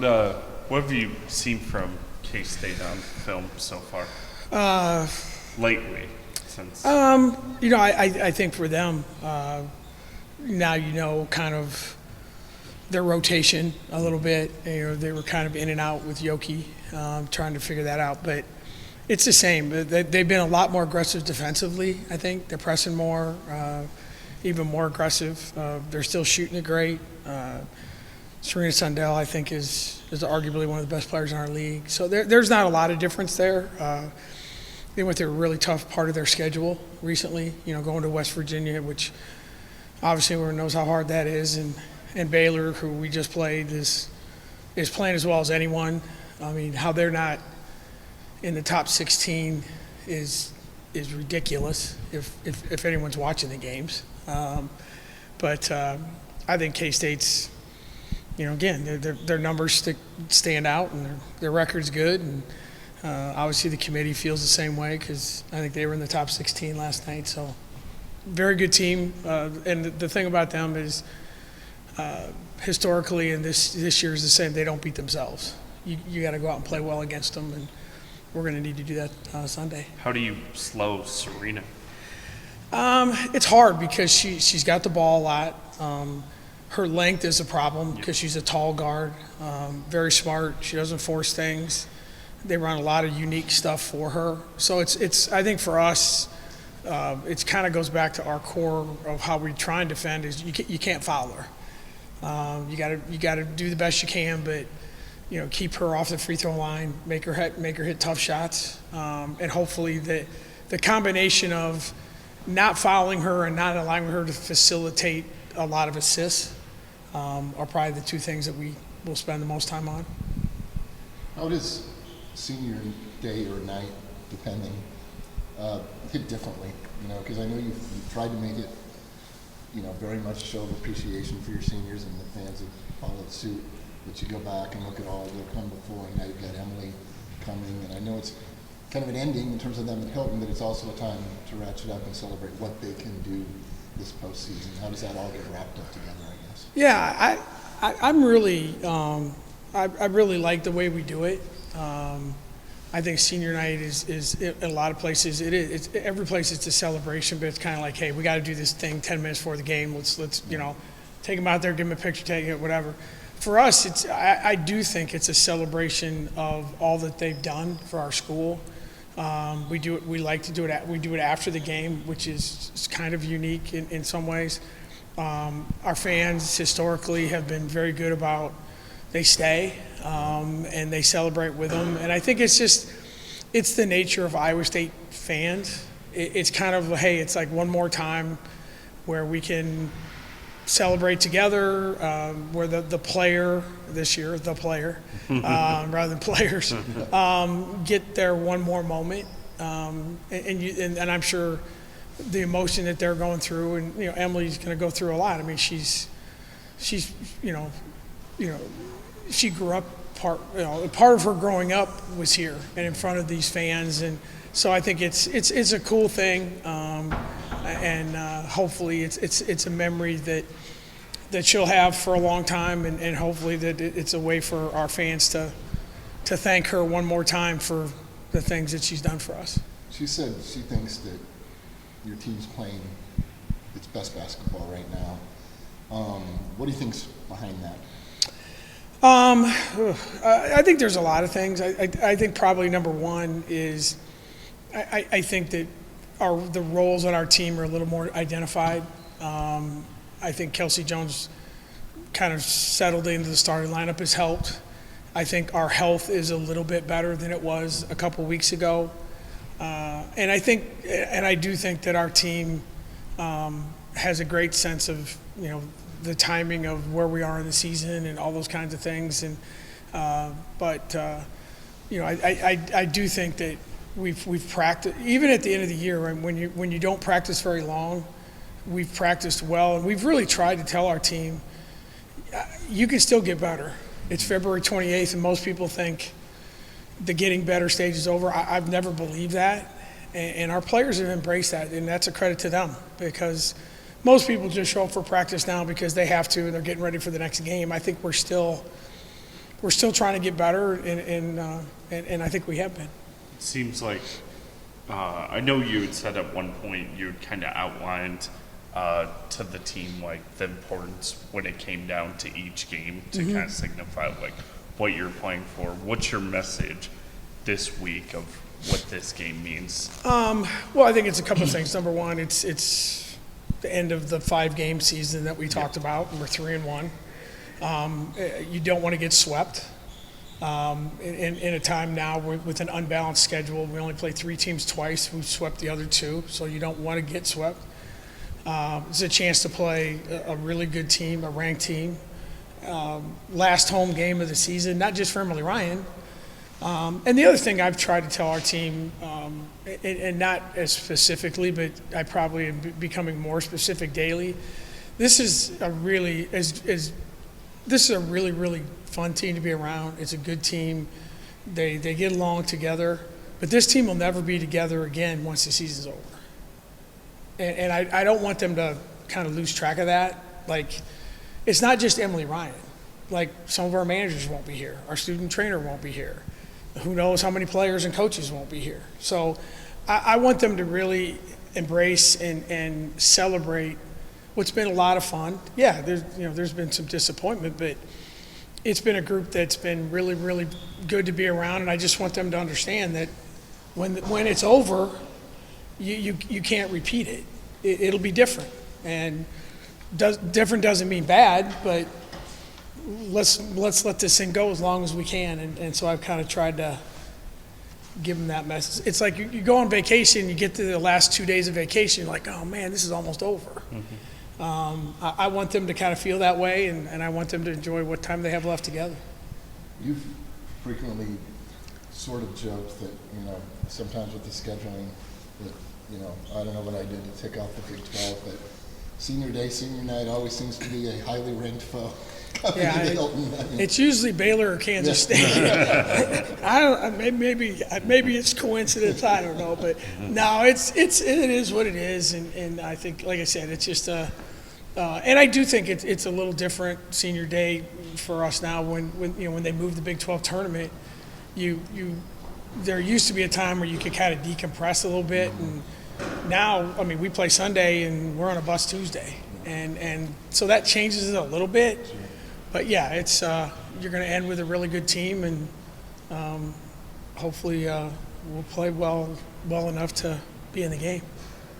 what have you seen from K-State on film so far? Lately, since I think for them, now kind of their rotation a little bit. They were kind of in and out with Yoki, trying to figure that out. But it's the same. They've been a lot more aggressive defensively, I think. They're pressing more, even more aggressive. They're still shooting it great. Serena Sundell, I think, is arguably one of the best players in our league. So there's not a lot of difference there. They went through a really tough part of their schedule recently, going to West Virginia, which obviously everyone knows how hard that is. And Baylor, who we just played, is playing as well as anyone. I mean, how they're not in the top 16 is ridiculous if anyone's watching the games. But I think K-State's, again, their numbers stand out and their record's good. And obviously the committee feels the same way because I think they were in the top 16 last night. So very good team. And the thing about them is historically, and this year is the same, they don't beat themselves. You got to go out and play well against them, and we're going to need to do that Sunday. How do you slow Serena? It's hard because she's got the ball a lot. Her length is a problem because she's a tall guard, very smart. She doesn't force things. They run a lot of unique stuff for her. So it's I think for us, it kind of goes back to our core of how we try and defend is you can't foul her. You got to do the best you can, but keep her off the free throw line, make her hit tough shots, and hopefully the combination of not fouling her and not allowing her to facilitate a lot of assists are probably the two things that we will spend the most time on. How does senior day or night, depending, hit differently? Because I know you've tried to make it, very much show of appreciation for your seniors, and the fans have followed suit. But you go back and look at all that have come before, and now you've got Emily coming, and I know it's kind of an ending in terms of them at Hilton, but it's also a time to ratchet up and celebrate what they can do this postseason. How does that all get wrapped up together, I guess? Yeah, I'm really, I really like the way we do it. I think senior night is in a lot of places, every place it's a celebration, but it's kind of like, hey, we got to do this thing 10 minutes before the game. Let's take them out there, give them a picture, take it, whatever. For us, I do think it's a celebration of all that they've done for our school. We like to do it. We do it after the game, which is kind of unique in some ways. Our fans historically have been very good about they stay and they celebrate with them. And I think it's the nature of Iowa State fans. It's kind of, hey, it's like one more time where we can celebrate together, where the player this year, rather than players, get their one more moment. And I'm sure the emotion that they're going through, and Emily's going to go through a lot. I mean, she's she grew up part of her growing up was here and in front of these fans, and so I think it's a cool thing, and hopefully it's a memory that she'll have for a long time, and hopefully that it's a way for our fans to thank her one more time for the things that she's done for us. She said she thinks that your team's playing its best basketball right now. What do you think's behind that? I think there's a lot of things. I think probably number one is I think that the roles on our team are a little more identified. I think Kelsey Jones kind of settled into the starting lineup has helped. I think our health is a little bit better than it was a couple weeks ago. And I do think that our team has a great sense of, the timing of where we are in the season and all those kinds of things. And I do think that we've practiced, even at the end of the year, right, when you don't practice very long, we've practiced well, and we've really tried to tell our team, you can still get better. It's February 28th, and most people think the getting better stage is over. I've never believed that, and our players have embraced that, and that's a credit to them, because most people just show up for practice now because they have to, and they're getting ready for the next game. I think we're still we're still trying to get better, and I think we have been. It seems like, I know you had said at one point you had kind of outlined to the team like the importance when it came down to each game to kind of signify like what you're playing for. What's your message this week of what this game means? Well, I think it's a couple of things. Number one, it's the end of the 5-game season that we talked about, and we're 3-1. You don't want to get swept. In a time now with an unbalanced schedule, we only play 3 teams twice. We've swept the other 2, so you don't want to get swept. It's a chance to play a really good team, a ranked team. Last home game of the season, not just for Emily Ryan. And the other thing I've tried to tell our team, and not as specifically, but I probably am becoming more specific daily. This is a really really fun team to be around. It's a good team. They get along together, but this team will never be together again once the season's over. And I don't want them to kind of lose track of that. Like, it's not just Emily Ryan. Like, some of our managers won't be here. Our student trainer won't be here. Who knows how many players and coaches won't be here. So I want them to really embrace and celebrate what's been a lot of fun. Yeah, there's been some disappointment, but it's been a group that's been really, really good to be around, and I just want them to understand that when it's over, you can't repeat it. It'll be different, and different doesn't mean bad, but let's let this thing go as long as we can, and so I've kind of tried to give them that message. It's like you go on vacation, you get to the last 2 days of vacation, you're like, oh man, this is almost over. I want them to kind of feel that way, and I want them to enjoy what time they have left together. You've frequently sort of joked that, sometimes with the scheduling, that, I don't know what I did to tick off the Big 12, but senior day, senior night always seems to be a highly ranked foe. Yeah, it's usually Baylor or Kansas State. I don't. Maybe it's coincidence. I don't know, but no, it is what it is, and I think, like I said, it's just and I do think it's a little different senior day for us now. When they moved the Big 12 tournament, there used to be a time where you could kind of decompress a little bit, and now, I mean, we play Sunday and we're on a bus Tuesday, and so that changes it a little bit. But yeah, it's you're going to end with a really good team, and hopefully we'll play well enough to be in the game.